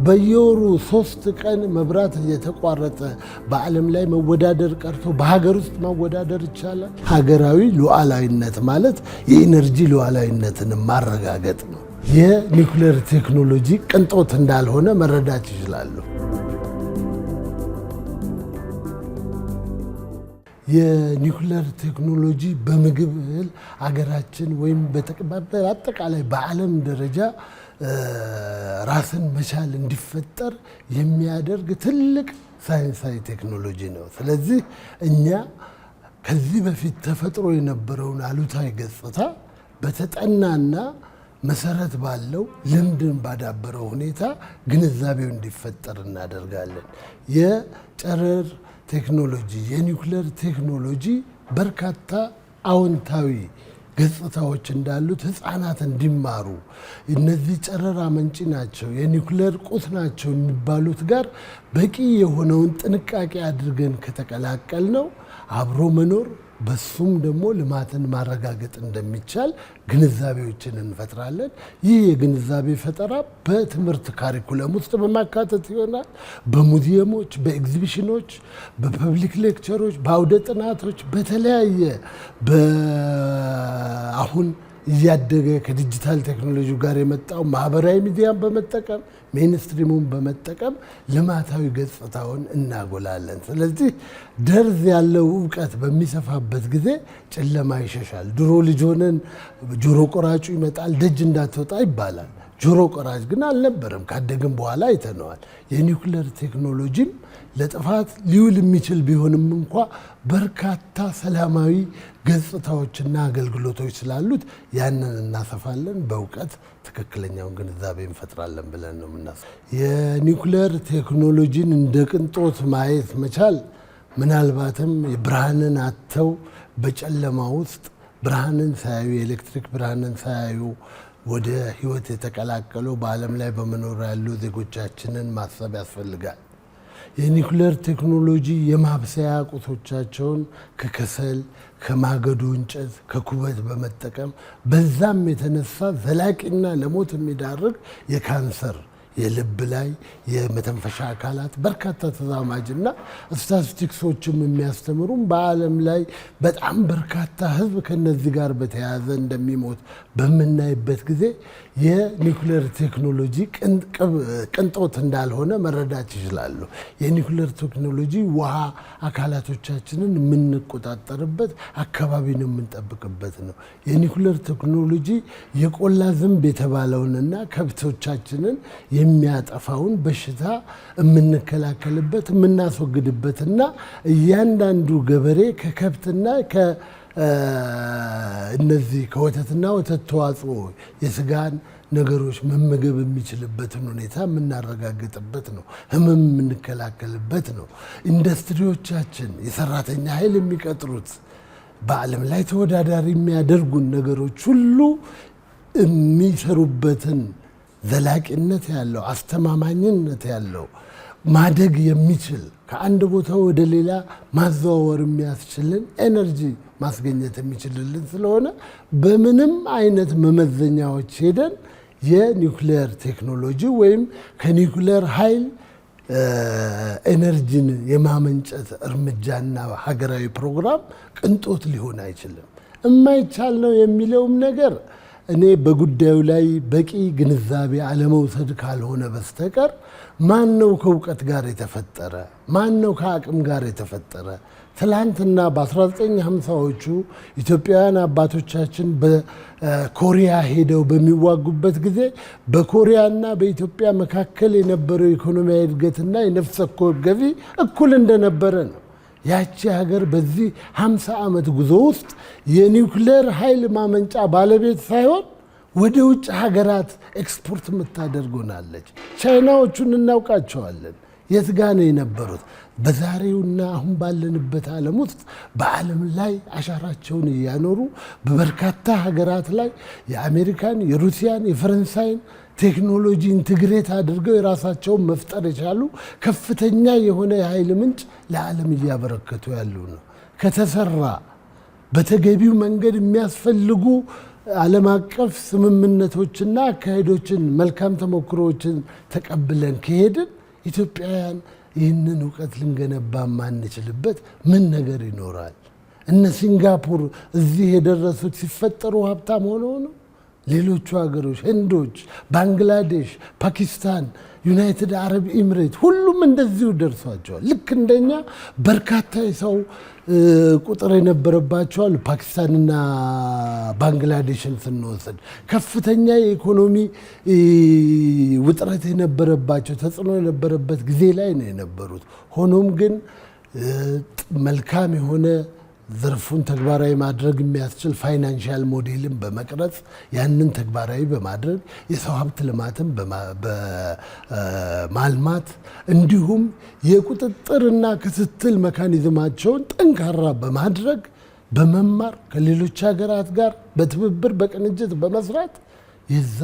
በየወሩ 3 ቀን መብራት እየተቋረጠ በዓለም ላይ መወዳደር ቀርቶ በሀገር ውስጥ መወዳደር ይቻላል? ሀገራዊ ሉዓላዊነት ማለት የኢነርጂ ሉዓላዊነትን ማረጋገጥ ነው። የኒውክሌር ቴክኖሎጂ ቅንጦት እንዳልሆነ መረዳት ይችላሉ። የኒውክሌር ቴክኖሎጂ በምግብ እህል አገራችን ወይም በአጠቃላይ በዓለም ደረጃ ራስን መቻል እንዲፈጠር የሚያደርግ ትልቅ ሳይንሳዊ ቴክኖሎጂ ነው። ስለዚህ እኛ ከዚህ በፊት ተፈጥሮ የነበረውን አሉታዊ ገጽታ በተጠናና መሰረት ባለው ልምድን ባዳበረው ሁኔታ ግንዛቤው እንዲፈጠር እናደርጋለን። የጨረር ቴክኖሎጂ፣ የኒውክሌር ቴክኖሎጂ በርካታ አዎንታዊ ገጽታዎች እንዳሉት ህፃናት እንዲማሩ እነዚህ ጨረር አመንጪ ናቸው፣ የኒውክሌር ቁስ ናቸው የሚባሉት ጋር በቂ የሆነውን ጥንቃቄ አድርገን ከተቀላቀል ነው አብሮ መኖር በሱም ደግሞ ልማትን ማረጋገጥ እንደሚቻል ግንዛቤዎችን እንፈጥራለን። ይህ የግንዛቤ ፈጠራ በትምህርት ካሪኩለም ውስጥ በማካተት ይሆናል። በሙዚየሞች፣ በኤግዚቢሽኖች፣ በፐብሊክ ሌክቸሮች፣ በአውደ ጥናቶች በተለያየ አሁን እያደገ ከዲጂታል ቴክኖሎጂ ጋር የመጣው ማህበራዊ ሚዲያን በመጠቀም ሜንስትሪሙን በመጠቀም ልማታዊ ገጽታውን እናጎላለን። ስለዚህ ደርዝ ያለው እውቀት በሚሰፋበት ጊዜ ጨለማ ይሸሻል። ድሮ ልጅ ሆነን ጆሮ ቆራጩ ይመጣል ደጅ እንዳትወጣ ይባላል። ጆሮ ቆራጭ ግን አልነበረም። ካደግን በኋላ አይተነዋል። የኒውክሌር ቴክኖሎጂም ለጥፋት ሊውል የሚችል ቢሆንም እንኳ በርካታ ሰላማዊ ገጽታዎችና አገልግሎቶች ስላሉት ያንን እናሰፋለን። በእውቀት ትክክለኛውን ግንዛቤ እንፈጥራለን ብለን ነው የምናስበው። የኒውክሌር ቴክኖሎጂን እንደ ቅንጦት ማየት መቻል ምናልባትም ብርሃንን አጥተው በጨለማ ውስጥ ብርሃንን ሳያዩ የኤሌክትሪክ ብርሃንን ሳያዩ ወደ ህይወት የተቀላቀሉ በዓለም ላይ በመኖር ያሉ ዜጎቻችንን ማሰብ ያስፈልጋል። የኒውክሌር ቴክኖሎጂ የማብሰያ ቁሶቻቸውን ከከሰል፣ ከማገዶ እንጨት፣ ከኩበት በመጠቀም በዛም የተነሳ ዘላቂና ለሞት የሚዳርግ የካንሰር፣ የልብ ላይ የመተንፈሻ አካላት በርካታ ተዛማጅና ስታቲስቲክሶችም የሚያስተምሩም በዓለም ላይ በጣም በርካታ ህዝብ ከነዚህ ጋር በተያያዘ እንደሚሞት በምናይበት ጊዜ የኒውክሌር ቴክኖሎጂ ቅንጦት እንዳልሆነ መረዳት ይችላሉ። የኒውክሌር ቴክኖሎጂ ውሃ አካላቶቻችንን የምንቆጣጠርበት፣ አካባቢን የምንጠብቅበት ነው። የኒውክሌር ቴክኖሎጂ የቆላ ዝንብ የተባለውንና ከብቶቻችንን የሚያጠፋውን በሽታ የምንከላከልበት የምናስወግድበትና እያንዳንዱ ገበሬ ከከብትና እነዚህ ከወተትና ወተት ተዋጽኦ የስጋን ነገሮች መመገብ የሚችልበትን ሁኔታ የምናረጋግጥበት ነው። ህመም የምንከላከልበት ነው። ኢንዱስትሪዎቻችን የሰራተኛ ኃይል የሚቀጥሩት በዓለም ላይ ተወዳዳሪ የሚያደርጉን ነገሮች ሁሉ የሚሰሩበትን ዘላቂነት ያለው አስተማማኝነት ያለው ማደግ የሚችል ከአንድ ቦታ ወደ ሌላ ማዘዋወር የሚያስችልን ኤነርጂ ማስገኘት የሚችልልን ስለሆነ በምንም አይነት መመዘኛዎች ሄደን የኒውክሌር ቴክኖሎጂ ወይም ከኒውክሌር ኃይል ኤነርጂን የማመንጨት እርምጃና ሀገራዊ ፕሮግራም ቅንጦት ሊሆን አይችልም። የማይቻል ነው የሚለውም ነገር እኔ በጉዳዩ ላይ በቂ ግንዛቤ አለመውሰድ ካልሆነ በስተቀር ማን ነው ከእውቀት ጋር የተፈጠረ? ማን ነው ከአቅም ጋር የተፈጠረ? ትላንትና በ1950ዎቹ ኢትዮጵያውያን አባቶቻችን በኮሪያ ሄደው በሚዋጉበት ጊዜ በኮሪያና በኢትዮጵያ መካከል የነበረው ኢኮኖሚያዊ እድገትና የነፍስ ወከፍ ገቢ እኩል እንደነበረ ነው። ያቺ ሀገር በዚህ 50 ዓመት ጉዞ ውስጥ የኒውክሌር ኃይል ማመንጫ ባለቤት ሳይሆን ወደ ውጭ ሀገራት ኤክስፖርት የምታደርግ ሆናለች። ቻይናዎቹን እናውቃቸዋለን። የት ጋ ነው የነበሩት? በዛሬውና አሁን ባለንበት ዓለም ውስጥ በዓለም ላይ አሻራቸውን እያኖሩ በበርካታ ሀገራት ላይ የአሜሪካን፣ የሩሲያን፣ የፈረንሳይን ቴክኖሎጂ ኢንትግሬት አድርገው የራሳቸውን መፍጠር የቻሉ ከፍተኛ የሆነ የኃይል ምንጭ ለዓለም እያበረከቱ ያሉ ነው። ከተሰራ በተገቢው መንገድ የሚያስፈልጉ ዓለም አቀፍ ስምምነቶችና አካሄዶችን መልካም ተሞክሮዎችን ተቀብለን ከሄድን ኢትዮጵያውያን ይህንን እውቀት ልንገነባ ማንችልበት ምን ነገር ይኖራል? እነ ሲንጋፖር እዚህ የደረሱት ሲፈጠሩ ሀብታም ሆነው ነው? ሌሎቹ ሀገሮች ህንዶች፣ ባንግላዴሽ፣ ፓኪስታን፣ ዩናይትድ አረብ ኤምሬት ሁሉም እንደዚሁ ደርሷቸዋል። ልክ እንደኛ በርካታ የሰው ቁጥር የነበረባቸው አሉ። ፓኪስታንና ባንግላዴሽን ስንወስድ ከፍተኛ የኢኮኖሚ ውጥረት የነበረባቸው ተጽዕኖ የነበረበት ጊዜ ላይ ነው የነበሩት። ሆኖም ግን መልካም የሆነ ዘርፉን ተግባራዊ ማድረግ የሚያስችል ፋይናንሻል ሞዴልን በመቅረጽ ያንን ተግባራዊ በማድረግ የሰው ሀብት ልማትን በማልማት እንዲሁም የቁጥጥርና ክትትል መካኒዝማቸውን ጠንካራ በማድረግ በመማር ከሌሎች ሀገራት ጋር በትብብር በቅንጅት በመስራት የዛ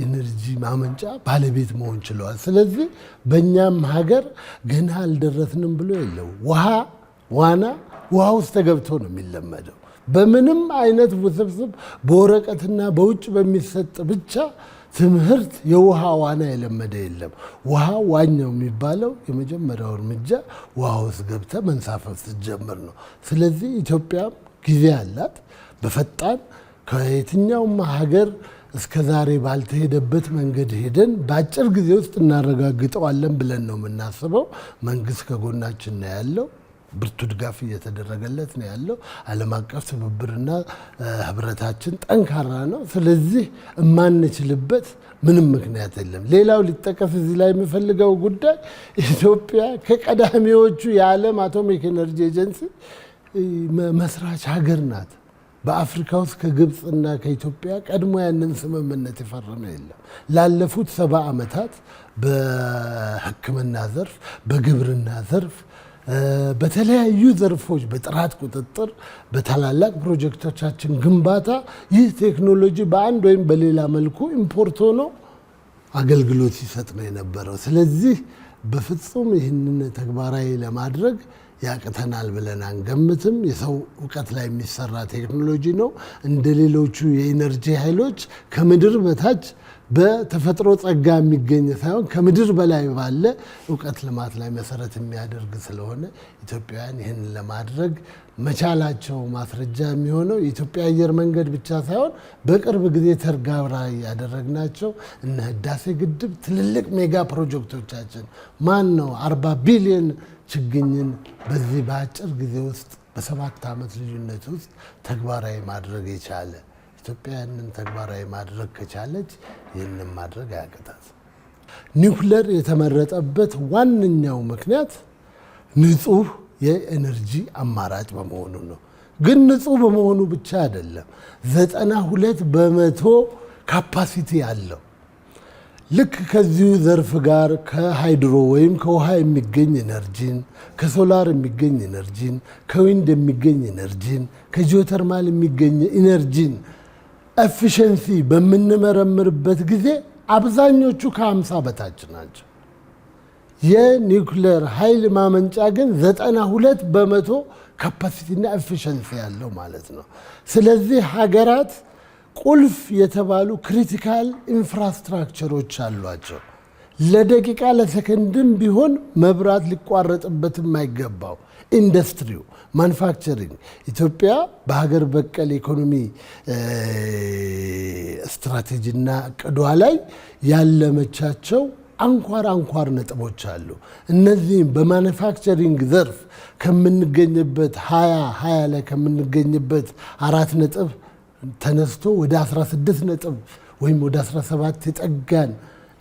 ኢነርጂ ማመንጫ ባለቤት መሆን ችለዋል። ስለዚህ በእኛም ሀገር ገና አልደረስንም ብሎ የለው ዋና ውሃ ውስጥ ተገብቶ ነው የሚለመደው። በምንም አይነት ውስብስብ በወረቀትና በውጭ በሚሰጥ ብቻ ትምህርት የውሃ ዋና የለመደ የለም። ውሃ ዋኛው የሚባለው የመጀመሪያው እርምጃ ውሃ ውስጥ ገብተ መንሳፈፍ ስትጀምር ነው። ስለዚህ ኢትዮጵያም ጊዜ አላት። በፈጣን ከየትኛውም ሀገር እስከ ዛሬ ባልተሄደበት መንገድ ሄደን በአጭር ጊዜ ውስጥ እናረጋግጠዋለን ብለን ነው የምናስበው። መንግስት ከጎናችን ነው ያለው። ብርቱ ድጋፍ እየተደረገለት ነው ያለው። ዓለም አቀፍ ትብብርና ህብረታችን ጠንካራ ነው። ስለዚህ የማንችልበት ምንም ምክንያት የለም። ሌላው ሊጠቀስ እዚህ ላይ የሚፈልገው ጉዳይ ኢትዮጵያ ከቀዳሚዎቹ የዓለም አቶሚክ ኤነርጂ ኤጀንሲ መስራች ሀገር ናት። በአፍሪካ ውስጥ ከግብፅና ከኢትዮጵያ ቀድሞ ያንን ስምምነት የፈረመ የለም። ላለፉት 70 ዓመታት በሕክምና ዘርፍ፣ በግብርና ዘርፍ፣ በተለያዩ ዘርፎች በጥራት ቁጥጥር፣ በታላላቅ ፕሮጀክቶቻችን ግንባታ ይህ ቴክኖሎጂ በአንድ ወይም በሌላ መልኩ ኢምፖርት ሆኖ አገልግሎት ሲሰጥ ነው የነበረው። ስለዚህ በፍጹም ይህንን ተግባራዊ ለማድረግ ያቅተናል ብለን አንገምትም። የሰው እውቀት ላይ የሚሰራ ቴክኖሎጂ ነው። እንደ ሌሎቹ የኢነርጂ ኃይሎች ከምድር በታች በተፈጥሮ ጸጋ የሚገኝ ሳይሆን ከምድር በላይ ባለ እውቀት ልማት ላይ መሰረት የሚያደርግ ስለሆነ ኢትዮጵያውያን ይህን ለማድረግ መቻላቸው ማስረጃ የሚሆነው የኢትዮጵያ አየር መንገድ ብቻ ሳይሆን በቅርብ ጊዜ ተግባራዊ ያደረግናቸው እነ ህዳሴ ግድብ ትልልቅ ሜጋ ፕሮጀክቶቻችን ማን ነው 40 ቢሊዮን ችግኝን በዚህ በአጭር ጊዜ ውስጥ በ7 ዓመት ልዩነት ውስጥ ተግባራዊ ማድረግ የቻለ። ኢትዮጵያ ያንን ተግባራዊ ማድረግ ከቻለች ይህንን ማድረግ አያቅታት። ኒውክሌር የተመረጠበት ዋነኛው ምክንያት ንጹህ የኤነርጂ አማራጭ በመሆኑ ነው። ግን ንጹህ በመሆኑ ብቻ አይደለም፣ 92% ካፓሲቲ አለው። ልክ ከዚሁ ዘርፍ ጋር ከሃይድሮ ወይም ከውሃ የሚገኝ ኤነርጂን፣ ከሶላር የሚገኝ ኤነርጂን፣ ከዊንድ የሚገኝ ኤነርጂን፣ ከጂኦተርማል የሚገኝ ኤነርጂን ኤፊሽንሲ በምንመረምርበት ጊዜ አብዛኞቹ ከ50 በታች ናቸው። የኒውክሌር ኃይል ማመንጫ ግን 92% ካፓሲቲና ኤፊሽንሲ ያለው ማለት ነው። ስለዚህ ሀገራት ቁልፍ የተባሉ ክሪቲካል ኢንፍራስትራክቸሮች አሏቸው። ለደቂቃ ለሰከንድም ቢሆን መብራት ሊቋረጥበት የማይገባው ኢንዱስትሪው፣ ማኑፋክቸሪንግ። ኢትዮጵያ በሀገር በቀል ኢኮኖሚ ስትራቴጂና እቅዷ ላይ ያለመቻቸው አንኳር ነጥቦች አሉ። እነዚህም በማኑፋክቸሪንግ ዘርፍ ከምንገኝበት 20 ላይ ከምንገኝበት 4 ነጥብ ተነስቶ ወደ 16 ነጥብ ወይም ወደ 17 የጠጋን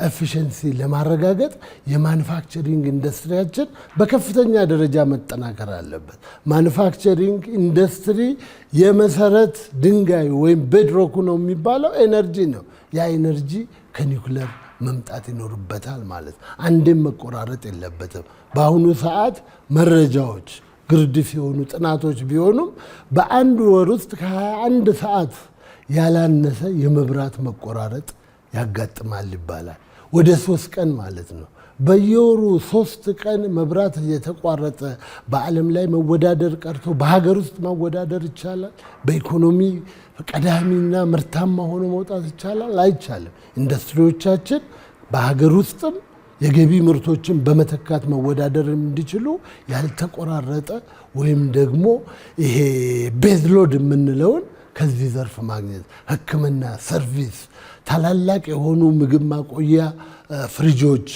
ኤፊሽንሲ ለማረጋገጥ የማኑፋክቸሪንግ ኢንዱስትሪያችን በከፍተኛ ደረጃ መጠናከር አለበት። ማኑፋክቸሪንግ ኢንዱስትሪ የመሰረት ድንጋይ ወይም ቤድሮኩ ነው የሚባለው ኤነርጂ ነው። ያ ኤነርጂ ከኒውክሌር መምጣት ይኖርበታል ማለት አንድም መቆራረጥ የለበትም። በአሁኑ ሰዓት መረጃዎች ግርድፍ የሆኑ ጥናቶች ቢሆኑም በአንድ ወር ውስጥ ከ21 ሰዓት ያላነሰ የመብራት መቆራረጥ ያጋጥማል ይባላል። ወደ 3 ቀን ማለት ነው። በየወሩ 3 ቀን መብራት እየተቋረጠ በዓለም ላይ መወዳደር ቀርቶ በሀገር ውስጥ መወዳደር ይቻላል? በኢኮኖሚ ቀዳሚና ምርታማ ሆኖ መውጣት ይቻላል? አይቻልም። ኢንዱስትሪዎቻችን በሀገር ውስጥም የገቢ ምርቶችን በመተካት መወዳደር እንዲችሉ ያልተቆራረጠ ወይም ደግሞ ይሄ ቤዝሎድ የምንለውን ከዚህ ዘርፍ ማግኘት፣ ሕክምና፣ ሰርቪስ፣ ታላላቅ የሆኑ ምግብ ማቆያ ፍሪጆች፣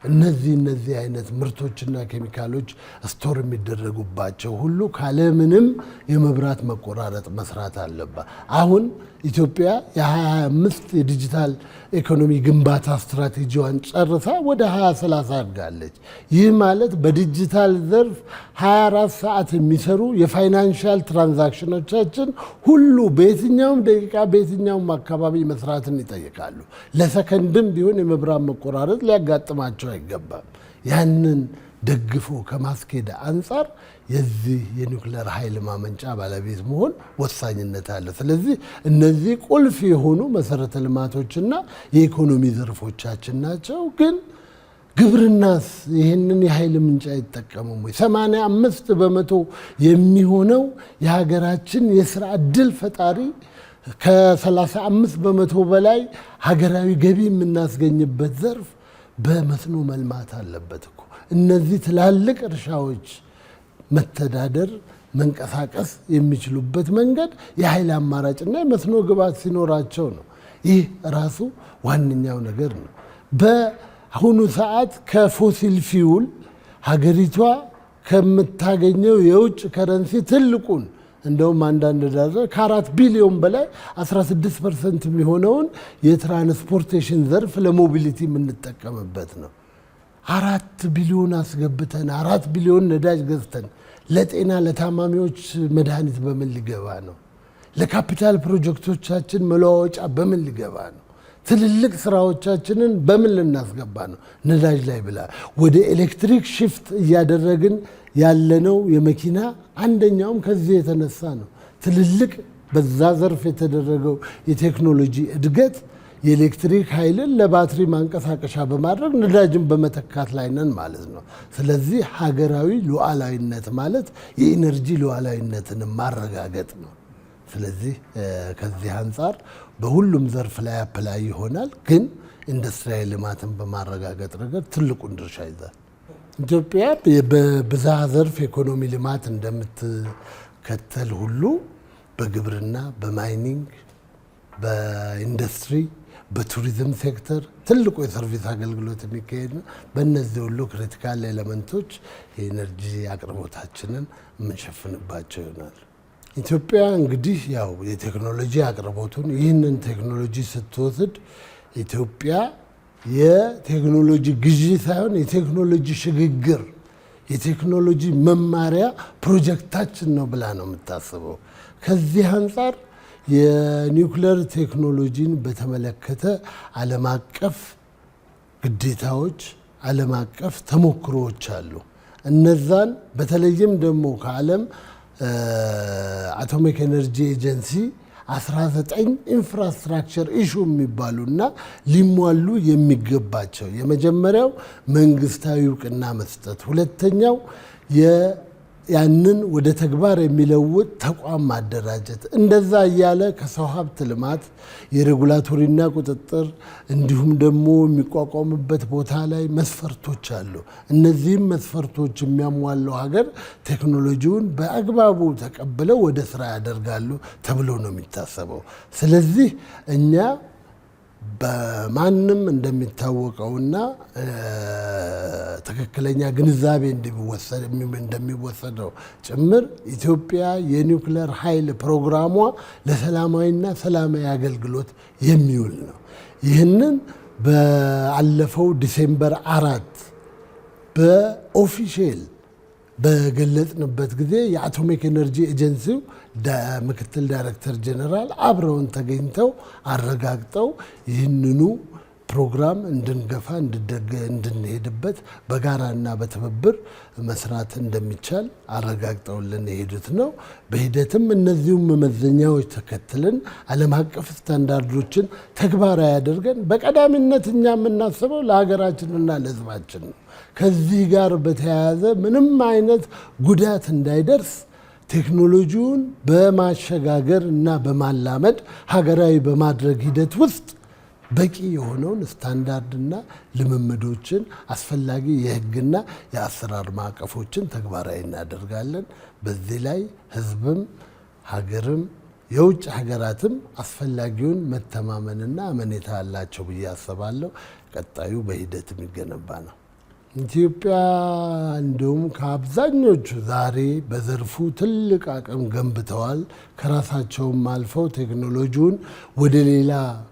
እነዚህ አይነት ምርቶችና ኬሚካሎች ስቶር የሚደረጉባቸው ሁሉ ካለምንም የመብራት መቆራረጥ መስራት አለባት። አሁን ኢትዮጵያ የ2025 የዲጂታል ኢኮኖሚ ግንባታ ስትራቴጂዋን ጨርሳ ወደ 2030 አድጋለች። ይህ ማለት በዲጂታል ዘርፍ 24 ሰዓት የሚሰሩ የፋይናንሻል ትራንዛክሽኖቻችን ሁሉ በየትኛውም ደቂቃ በየትኛውም አካባቢ መስራትን ይጠይቃሉ። ለሰከንድም ቢሆን የመብራት መቆራረጥ ሊያጋጥማቸው አይገባም። ያንን ደግፎ ከማስኬድ አንጻር የዚህ የኒውክሌር ኃይል ማመንጫ ባለቤት መሆን ወሳኝነት አለ። ስለዚህ እነዚህ ቁልፍ የሆኑ መሰረተ ልማቶችና የኢኮኖሚ ዘርፎቻችን ናቸው። ግን ግብርናስ ይህንን የኃይል ምንጭ አይጠቀምም ወይ? 85% የሚሆነው የሀገራችን የስራ ዕድል ፈጣሪ ከ35% በላይ ሀገራዊ ገቢ የምናስገኝበት ዘርፍ በመስኖ መልማት አለበት እኮ። እነዚህ ትላልቅ እርሻዎች መተዳደር መንቀሳቀስ የሚችሉበት መንገድ የኃይል አማራጭና የመስኖ ግብዓት ሲኖራቸው ነው። ይህ ራሱ ዋነኛው ነገር ነው። በአሁኑ ሰዓት ከፎሲል ፊውል ሀገሪቷ ከምታገኘው የውጭ ከረንሲ ትልቁን እንደውም አንዳንድ ዳዘ ከ4 ቢሊዮን በላይ 16% የሚሆነውን የትራንስፖርቴሽን ዘርፍ ለሞቢሊቲ የምንጠቀምበት ነው። 4 ቢሊዮን አስገብተን 4 ቢሊዮን ነዳጅ ገዝተን ለጤና ለታማሚዎች መድኃኒት በምን ሊገባ ነው? ለካፒታል ፕሮጀክቶቻችን መለዋወጫ በምን ሊገባ ነው? ትልልቅ ስራዎቻችንን በምን ልናስገባ ነው? ነዳጅ ላይ ብላ ወደ ኤሌክትሪክ ሽፍት እያደረግን ያለነው የመኪና አንደኛውም ከዚህ የተነሳ ነው። ትልልቅ በዛ ዘርፍ የተደረገው የቴክኖሎጂ እድገት የኤሌክትሪክ ኃይልን ለባትሪ ማንቀሳቀሻ በማድረግ ነዳጅን በመተካት ላይ ነን ማለት ነው። ስለዚህ ሀገራዊ ሉዓላዊነት ማለት የኢነርጂ ሉዓላዊነትን ማረጋገጥ ነው። ስለዚህ ከዚህ አንጻር በሁሉም ዘርፍ ላይ አፕላይ ይሆናል። ግን ኢንዱስትሪያዊ ልማትን በማረጋገጥ ረገድ ትልቁን ድርሻ ይዛል። ኢትዮጵያ በብዝሃ ዘርፍ ኢኮኖሚ ልማት እንደምትከተል ሁሉ በግብርና፣ በማይኒንግ፣ በኢንዱስትሪ፣ በቱሪዝም ሴክተር ትልቁ የሰርቪስ አገልግሎት የሚካሄድ ነው። በእነዚህ ሁሉ ክሪቲካል ኤሌመንቶች የኤነርጂ አቅርቦታችንን የምንሸፍንባቸው ይሆናል። ኢትዮጵያ እንግዲህ ያው የቴክኖሎጂ አቅርቦቱን ይህንን ቴክኖሎጂ ስትወስድ ኢትዮጵያ የቴክኖሎጂ ግዢ ሳይሆን የቴክኖሎጂ ሽግግር የቴክኖሎጂ መማሪያ ፕሮጀክታችን ነው ብላ ነው የምታስበው። ከዚህ አንጻር የኒውክሌር ቴክኖሎጂን በተመለከተ ዓለም አቀፍ ግዴታዎች፣ ዓለም አቀፍ ተሞክሮዎች አሉ። እነዛን በተለይም ደግሞ ከዓለም አቶሚክ ኤነርጂ ኤጀንሲ 19 ኢንፍራስትራክቸር ኢሹ የሚባሉና ሊሟሉ የሚገባቸው የመጀመሪያው መንግስታዊ እውቅና መስጠት፣ ሁለተኛው ያንን ወደ ተግባር የሚለውጥ ተቋም ማደራጀት፣ እንደዛ እያለ ከሰው ሀብት ልማት የሬጉላቶሪና ቁጥጥር እንዲሁም ደግሞ የሚቋቋምበት ቦታ ላይ መስፈርቶች አሉ። እነዚህም መስፈርቶች የሚያሟለው ሀገር ቴክኖሎጂውን በአግባቡ ተቀብለው ወደ ስራ ያደርጋሉ ተብሎ ነው የሚታሰበው። ስለዚህ እኛ በማንም እንደሚታወቀውና ትክክለኛ ግንዛቤ እንደሚወሰደው ጭምር ኢትዮጵያ የኒውክሌር ኃይል ፕሮግራሟ ለሰላማዊና ሰላማዊ አገልግሎት የሚውል ነው። ይህንን በአለፈው ዲሴምበር 4 በኦፊሼል በገለጽንበት ጊዜ የአቶሚክ ኤነርጂ ኤጀንሲው ምክትል ዳይሬክተር ጀነራል አብረውን ተገኝተው አረጋግጠው ይህንኑ ፕሮግራም እንድንገፋ እንድንሄድበት በጋራና በትብብር መስራት እንደሚቻል አረጋግጠውልን የሄዱት ነው። በሂደትም እነዚሁም መመዘኛዎች ተከትለን ዓለም አቀፍ ስታንዳርዶችን ተግባራዊ አድርገን በቀዳሚነት እኛ የምናስበው ለሀገራችንና ለሕዝባችን ነው። ከዚህ ጋር በተያያዘ ምንም አይነት ጉዳት እንዳይደርስ ቴክኖሎጂውን በማሸጋገር እና በማላመድ ሀገራዊ በማድረግ ሂደት ውስጥ በቂ የሆነውን ስታንዳርድና ልምምዶችን አስፈላጊ የሕግና የአሰራር ማዕቀፎችን ተግባራዊ እናደርጋለን። በዚህ ላይ ሕዝብም ሀገርም የውጭ ሀገራትም አስፈላጊውን መተማመንና አመኔታ አላቸው ብዬ አስባለሁ። ቀጣዩ በሂደት የሚገነባ ነው። ኢትዮጵያ እንዲሁም ከአብዛኞቹ ዛሬ በዘርፉ ትልቅ አቅም ገንብተዋል። ከራሳቸውም አልፈው ቴክኖሎጂውን ወደ ሌላ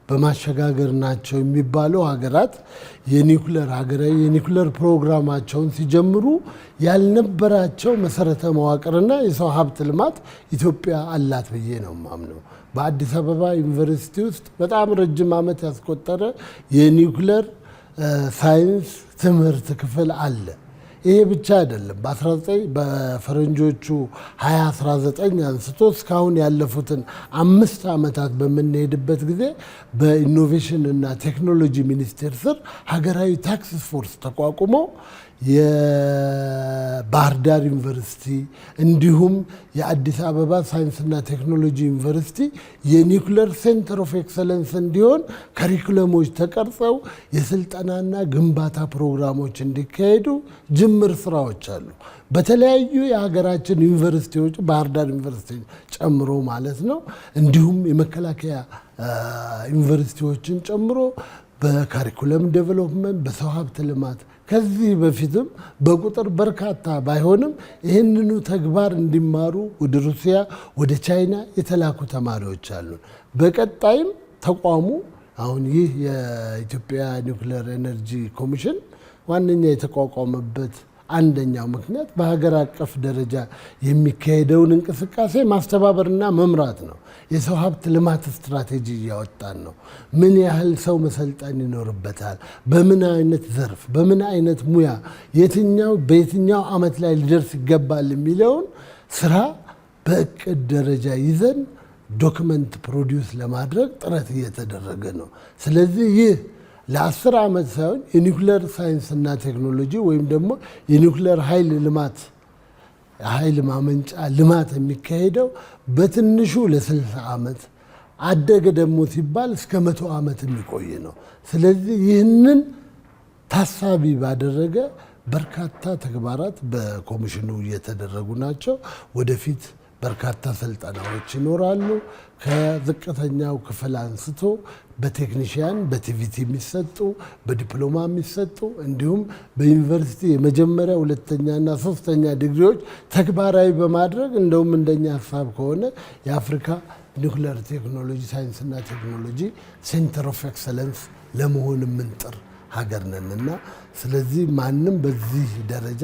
በማሸጋገር ናቸው የሚባሉ ሀገራት ሀገራዊ የኒኩለር ፕሮግራማቸውን ሲጀምሩ ያልነበራቸው መሰረተ መዋቅርና የሰው ሀብት ልማት ኢትዮጵያ አላት ብዬ ነው የማምነው። በአዲስ አበባ ዩኒቨርሲቲ ውስጥ በጣም ረጅም ዓመት ያስቆጠረ የኒኩለር ሳይንስ ትምህርት ክፍል አለ። ይሄ ብቻ አይደለም። በፈረንጆቹ 2019 አንስቶ እስካሁን ያለፉትን 5 ዓመታት በምንሄድበት ጊዜ በኢኖቬሽን እና ቴክኖሎጂ ሚኒስቴር ስር ሀገራዊ ታክስ ፎርስ ተቋቁሞ የባህር ዳር ዩኒቨርሲቲ እንዲሁም የአዲስ አበባ ሳይንስና ቴክኖሎጂ ዩኒቨርሲቲ የኒኩለር ሴንተር ኦፍ ኤክሰለንስ እንዲሆን ካሪኩለሞች ተቀርጸው የስልጠናና ግንባታ ፕሮግራሞች እንዲካሄዱ ጅምር ስራዎች አሉ። በተለያዩ የሀገራችን ዩኒቨርሲቲዎች ባህር ዳር ዩኒቨርሲቲ ጨምሮ ማለት ነው። እንዲሁም የመከላከያ ዩኒቨርሲቲዎችን ጨምሮ በካሪኩለም ዴቨሎፕመንት፣ በሰው ሀብት ልማት ከዚህ በፊትም በቁጥር በርካታ ባይሆንም ይህንኑ ተግባር እንዲማሩ ወደ ሩሲያ፣ ወደ ቻይና የተላኩ ተማሪዎች አሉ። በቀጣይም ተቋሙ አሁን ይህ የኢትዮጵያ ኒውክሌር ኤነርጂ ኮሚሽን ዋነኛ የተቋቋመበት አንደኛው ምክንያት በሀገር አቀፍ ደረጃ የሚካሄደውን እንቅስቃሴ ማስተባበርና መምራት ነው። የሰው ሀብት ልማት ስትራቴጂ እያወጣን ነው። ምን ያህል ሰው መሰልጠን ይኖርበታል፣ በምን አይነት ዘርፍ፣ በምን አይነት ሙያ፣ በየትኛው ዓመት ላይ ሊደርስ ይገባል የሚለውን ስራ በእቅድ ደረጃ ይዘን ዶክመንት ፕሮዲውስ ለማድረግ ጥረት እየተደረገ ነው። ስለዚህ ይህ ለ10 ዓመት ሳይሆን የኒውክሌር ሳይንስና ቴክኖሎጂ ወይም ደግሞ የኒውክሌር ኃይል ማመንጫ ልማት የሚካሄደው በትንሹ ለ60 ዓመት አደገ ደግሞ ሲባል እስከ 100 ዓመት የሚቆይ ነው። ስለዚህ ይህንን ታሳቢ ባደረገ በርካታ ተግባራት በኮሚሽኑ እየተደረጉ ናቸው። ወደፊት በርካታ ስልጠናዎች ይኖራሉ። ከዝቅተኛው ክፍል አንስቶ በቴክኒሽያን በቲቪቲ የሚሰጡ በዲፕሎማ የሚሰጡ እንዲሁም በዩኒቨርሲቲ የመጀመሪያ ሁለተኛና ሶስተኛ ዲግሪዎች ተግባራዊ በማድረግ እንደውም እንደኛ ሀሳብ ከሆነ የአፍሪካ ኒውክሌር ቴክኖሎጂ ሳይንስና ቴክኖሎጂ ሴንተር ኦፍ ኤክሰለንስ ለመሆን የምንጥር ሀገር ነንና ስለዚህ ማንም በዚህ ደረጃ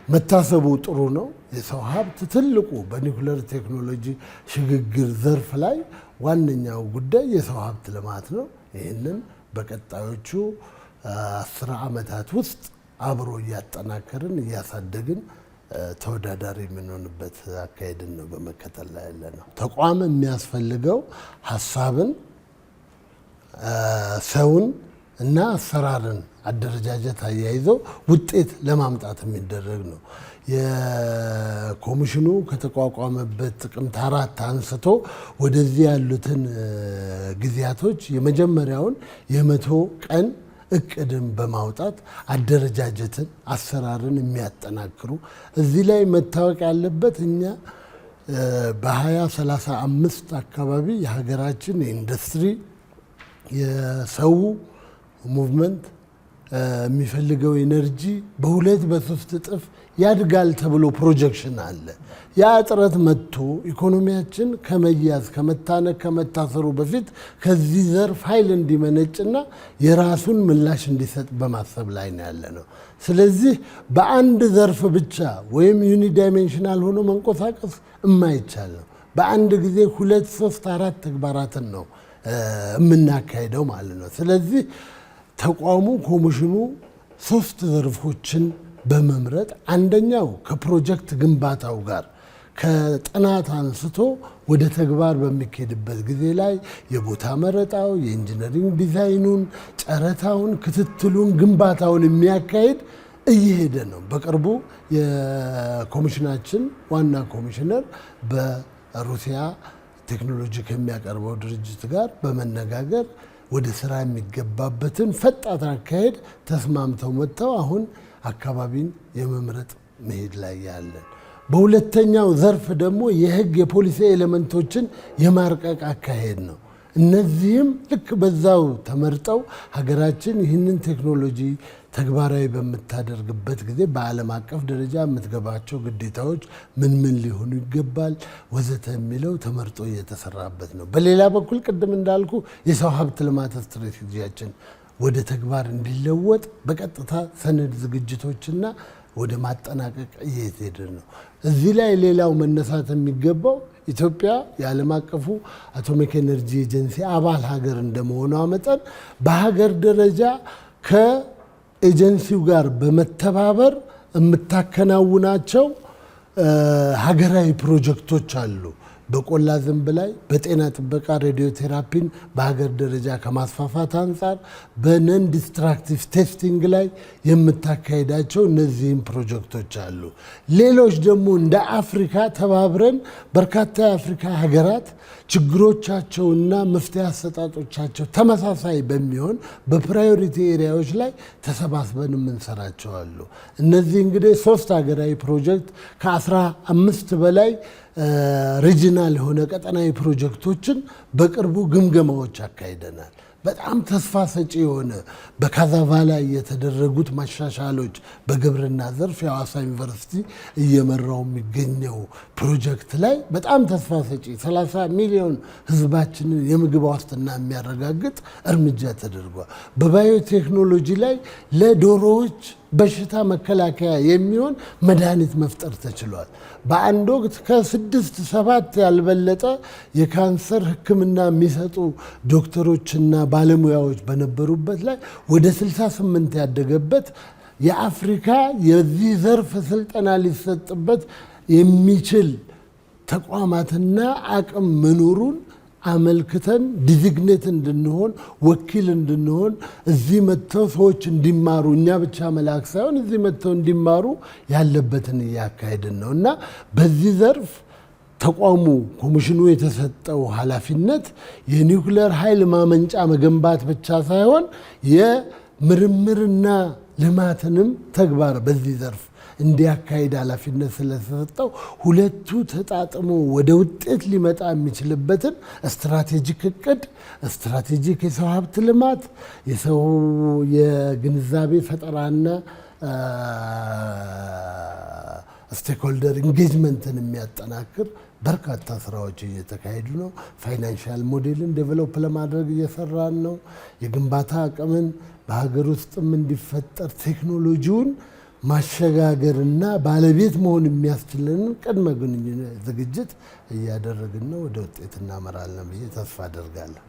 መታሰቡ ጥሩ ነው። የሰው ሀብት ትልቁ በኒውክሌር ቴክኖሎጂ ሽግግር ዘርፍ ላይ ዋነኛው ጉዳይ የሰው ሀብት ልማት ነው። ይህንን በቀጣዮቹ 10 ዓመታት ውስጥ አብሮ እያጠናከርን እያሳደግን ተወዳዳሪ የምንሆንበት አካሄድን ነው በመከተል ላይ ያለ ነው። ተቋም የሚያስፈልገው ሀሳብን፣ ሰውን እና አሰራርን አደረጃጀት አያይዘው ውጤት ለማምጣት የሚደረግ ነው። የኮሚሽኑ ከተቋቋመበት ጥቅምት 4 አንስቶ ወደዚህ ያሉትን ጊዜያቶች የመጀመሪያውን የ100 ቀን እቅድን በማውጣት አደረጃጀትን፣ አሰራርን የሚያጠናክሩ እዚህ ላይ መታወቅ ያለበት እኛ በ2035 አካባቢ የሀገራችን የኢንዱስትሪ የሰው ሙቭመንት የሚፈልገው ኤነርጂ በ2 በ3 እጥፍ ያድጋል ተብሎ ፕሮጀክሽን አለ። ያ እጥረት መጥቶ ኢኮኖሚያችን ከመያዝ ከመታነቅ ከመታሰሩ በፊት ከዚህ ዘርፍ ኃይል እንዲመነጭና የራሱን ምላሽ እንዲሰጥ በማሰብ ላይ ነው ያለ ነው። ስለዚህ በአንድ ዘርፍ ብቻ ወይም ዩኒ ዳይሜንሽናል ሆኖ መንቆሳቀስ የማይቻል ነው። በአንድ ጊዜ 2፣ 3፣ 4 ተግባራትን ነው የምናካሄደው ማለት ነው። ስለዚህ ተቋሙ ኮሚሽኑ 3 ዘርፎችን በመምረጥ አንደኛው ከፕሮጀክት ግንባታው ጋር ከጥናት አንስቶ ወደ ተግባር በሚካሄድበት ጊዜ ላይ የቦታ መረጣው፣ የኢንጂነሪንግ ዲዛይኑን፣ ጨረታውን፣ ክትትሉን፣ ግንባታውን የሚያካሂድ እየሄደ ነው። በቅርቡ የኮሚሽናችን ዋና ኮሚሽነር በሩሲያ ቴክኖሎጂ ከሚያቀርበው ድርጅት ጋር በመነጋገር ወደ ስራ የሚገባበትን ፈጣን አካሄድ ተስማምተው መጥተው አሁን አካባቢን የመምረጥ መሄድ ላይ ያለን። በሁለተኛው ዘርፍ ደግሞ የህግ የፖሊሲ ኤሌመንቶችን የማርቀቅ አካሄድ ነው። እነዚህም ልክ በዛው ተመርጠው ሀገራችን ይህንን ቴክኖሎጂ ተግባራዊ በምታደርግበት ጊዜ በዓለም አቀፍ ደረጃ የምትገባቸው ግዴታዎች ምን ሊሆኑ ይገባል ወዘተ የሚለው ተመርጦ እየተሰራበት ነው። በሌላ በኩል ቅድም እንዳልኩ የሰው ሀብት ልማት ስትራቴጂያችን ወደ ተግባር እንዲለወጥ በቀጥታ ሰነድ ዝግጅቶችና ወደ ማጠናቀቅ እየሄደ ነው። እዚህ ላይ ሌላው መነሳት የሚገባው ኢትዮጵያ የዓለም አቀፉ አቶሚክ ኤነርጂ ኤጀንሲ አባል ሀገር እንደመሆኗ መጠን በሀገር ደረጃ ከኤጀንሲው ጋር በመተባበር የምታከናውናቸው ሀገራዊ ፕሮጀክቶች አሉ። በቆላ ዝንብ ላይ በጤና ጥበቃ ሬዲዮ ቴራፒን በሀገር ደረጃ ከማስፋፋት አንጻር በነን ዲስትራክቲቭ ቴስቲንግ ላይ የምታካሄዳቸው እነዚህም ፕሮጀክቶች አሉ። ሌሎች ደግሞ እንደ አፍሪካ ተባብረን በርካታ የአፍሪካ ሀገራት ችግሮቻቸውና መፍትሄ አሰጣጦቻቸው ተመሳሳይ በሚሆን በፕራዮሪቲ ኤሪያዎች ላይ ተሰባስበን የምንሰራቸው አሉ። እነዚህ እንግዲህ 3 ሀገራዊ ፕሮጀክት ከ15 በላይ ሪጂናል የሆነ ቀጠናዊ ፕሮጀክቶችን በቅርቡ ግምገማዎች አካሂደናል። በጣም ተስፋ ሰጪ የሆነ በካዛቫላ የተደረጉት ማሻሻሎች በግብርና ዘርፍ የሐዋሳ ዩኒቨርሲቲ እየመራው የሚገኘው ፕሮጀክት ላይ በጣም ተስፋ ሰጪ 30 ሚሊዮን ሕዝባችንን የምግብ ዋስትና የሚያረጋግጥ እርምጃ ተደርጓል። በባዮቴክኖሎጂ ላይ ለዶሮዎች በሽታ መከላከያ የሚሆን መድኃኒት መፍጠር ተችሏል። በአንድ ወቅት ከ6-7 ያልበለጠ የካንሰር ሕክምና የሚሰጡ ዶክተሮችና ባለሙያዎች በነበሩበት ላይ ወደ 68 ያደገበት የአፍሪካ የዚህ ዘርፍ ስልጠና ሊሰጥበት የሚችል ተቋማትና አቅም መኖሩን አመልክተን ዲዚግኔት እንድንሆን ወኪል እንድንሆን እዚህ መጥተው ሰዎች እንዲማሩ እኛ ብቻ መላክ ሳይሆን እዚህ መጥተው እንዲማሩ ያለበትን እያካሄድን ነው እና በዚህ ዘርፍ ተቋሙ ኮሚሽኑ የተሰጠው ኃላፊነት የኒውክሌር ኃይል ማመንጫ መገንባት ብቻ ሳይሆን የምርምርና ልማትንም ተግባር በዚህ ዘርፍ እንዲያካሄድ ኃላፊነት ስለተሰጠው ሁለቱ ተጣጥሞ ወደ ውጤት ሊመጣ የሚችልበትን ስትራቴጂክ እቅድ፣ ስትራቴጂክ የሰው ሀብት ልማት፣ የሰው የግንዛቤ ፈጠራና ስቴክሆልደር ኢንጌጅመንትን የሚያጠናክር በርካታ ስራዎች እየተካሄዱ ነው። ፋይናንሻል ሞዴልን ዴቨሎፕ ለማድረግ እየሰራን ነው። የግንባታ አቅምን በሀገር ውስጥም እንዲፈጠር ቴክኖሎጂውን ማሸጋገርና ባለቤት መሆን የሚያስችለንን ቅድመ ግንኙነት ዝግጅት እያደረግን ነው። ወደ ውጤት እናመራለን ብዬ ተስፋ አደርጋለሁ።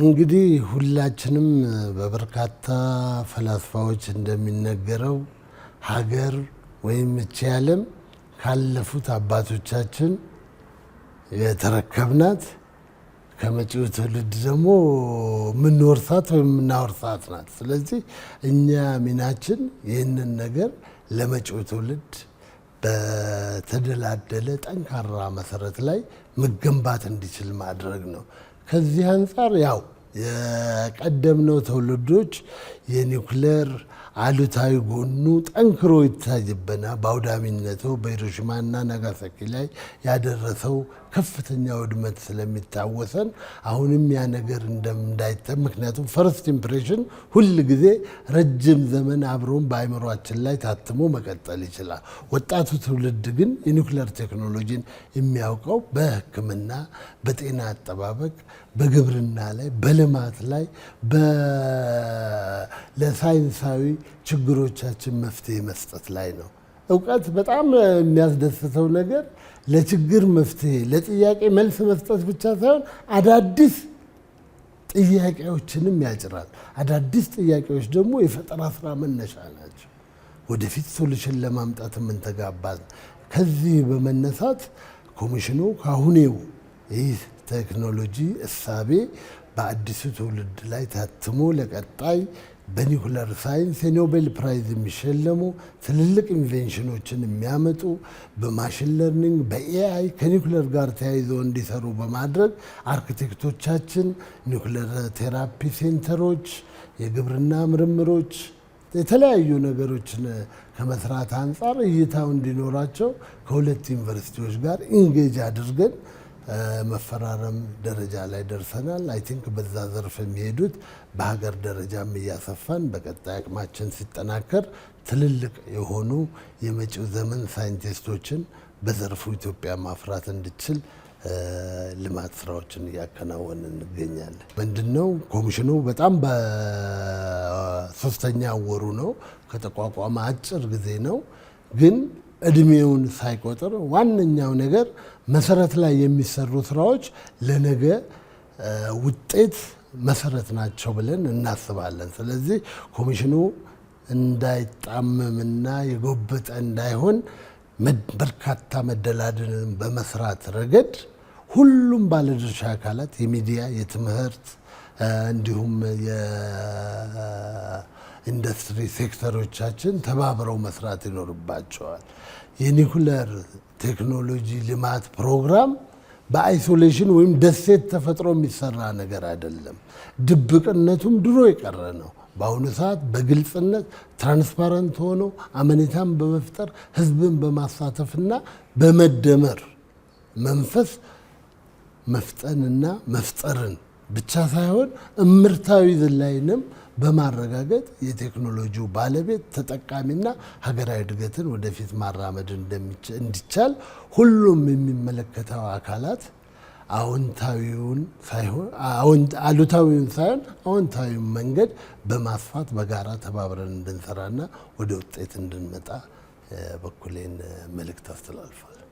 እንግዲህ ሁላችንም በበርካታ ፈላስፋዎች እንደሚነገረው ሀገር ወይም እቺ ዓለም ካለፉት አባቶቻችን የተረከብናት ከመጪው ትውልድ ደግሞ የምንወርሳት ወይም የምናወርሳት ናት። ስለዚህ እኛ ሚናችን ይህንን ነገር ለመጪው ትውልድ በተደላደለ ጠንካራ መሰረት ላይ መገንባት እንዲችል ማድረግ ነው። ከዚህ አንጻር ያው የቀደምነው ትውልዶች የኒውክሌር አሉታዊ ጎኑ ጠንክሮ ይታይበናል። በአውዳሚነቱ በሂሮሺማና ናጋሳኪ ላይ ያደረሰው ከፍተኛ ውድመት ስለሚታወሰን አሁንም ያ ነገር እንዳይተም፣ ምክንያቱም ፈርስት ኢምፕሬሽን ሁል ጊዜ ረጅም ዘመን አብሮን በአይምሯችን ላይ ታትሞ መቀጠል ይችላል። ወጣቱ ትውልድ ግን የኒውክሌር ቴክኖሎጂን የሚያውቀው በሕክምና፣ በጤና አጠባበቅ፣ በግብርና ላይ፣ በልማት ላይ ለሳይንሳዊ ችግሮቻችን መፍትሄ መስጠት ላይ ነው። እውቀት በጣም የሚያስደስተው ነገር ለችግር መፍትሄ ለጥያቄ መልስ መስጠት ብቻ ሳይሆን አዳዲስ ጥያቄዎችንም ያጭራል። አዳዲስ ጥያቄዎች ደግሞ የፈጠራ ስራ መነሻ ናቸው። ወደፊት ሶሉሽን ለማምጣት የምንተጋባዝ። ከዚህ በመነሳት ኮሚሽኑ ካሁኔው ይህ ቴክኖሎጂ እሳቤ በአዲሱ ትውልድ ላይ ታትሞ ለቀጣይ በኒኩለር ሳይንስ የኖቤል ፕራይዝ የሚሸለሙ ትልልቅ ኢንቬንሽኖችን የሚያመጡ በማሽን ለርኒንግ በኤአይ ከኒኩለር ጋር ተያይዘው እንዲሰሩ በማድረግ አርኪቴክቶቻችን ኒኩለር ቴራፒ ሴንተሮች፣ የግብርና ምርምሮች፣ የተለያዩ ነገሮችን ከመስራት አንጻር እይታው እንዲኖራቸው ከሁለት ዩኒቨርሲቲዎች ጋር ኢንጌጅ አድርገን መፈራረም ደረጃ ላይ ደርሰናል። አይ ቲንክ በዛ ዘርፍ የሚሄዱት በሀገር ደረጃም እያሰፋን በቀጣይ አቅማችን ሲጠናከር ትልልቅ የሆኑ የመጪው ዘመን ሳይንቲስቶችን በዘርፉ ኢትዮጵያ ማፍራት እንድችል ልማት ስራዎችን እያከናወን እንገኛለን። ምንድነው ኮሚሽኑ በጣም በ3ኛ ወሩ ነው ከተቋቋመ አጭር ጊዜ ነው፣ ግን እድሜውን ሳይቆጥር ዋነኛው ነገር መሰረት ላይ የሚሰሩ ስራዎች ለነገ ውጤት መሰረት ናቸው ብለን እናስባለን። ስለዚህ ኮሚሽኑ እንዳይጣመምና የጎበጠ እንዳይሆን በርካታ መደላድልን በመስራት ረገድ ሁሉም ባለድርሻ አካላት የሚዲያ፣ የትምህርት እንዲሁም የኢንዱስትሪ ሴክተሮቻችን ተባብረው መስራት ይኖርባቸዋል። የኒኩለር ቴክኖሎጂ ልማት ፕሮግራም በአይሶሌሽን ወይም ደሴት ተፈጥሮ የሚሰራ ነገር አይደለም። ድብቅነቱም ድሮ የቀረ ነው። በአሁኑ ሰዓት በግልጽነት ትራንስፓረንት ሆኖ አመኔታን በመፍጠር ህዝብን በማሳተፍና በመደመር መንፈስ መፍጠንና መፍጠርን ብቻ ሳይሆን እምርታዊ ዝላይንም በማረጋገጥ የቴክኖሎጂው ባለቤት ተጠቃሚና ሀገራዊ እድገትን ወደፊት ማራመድ እንዲቻል ሁሉም የሚመለከተው አካላት አሉታዊውን ሳይሆን አዎንታዊውን መንገድ በማስፋት በጋራ ተባብረን እንድንሰራና ወደ ውጤት እንድንመጣ በኩሌን መልእክት አስተላልፋለሁ።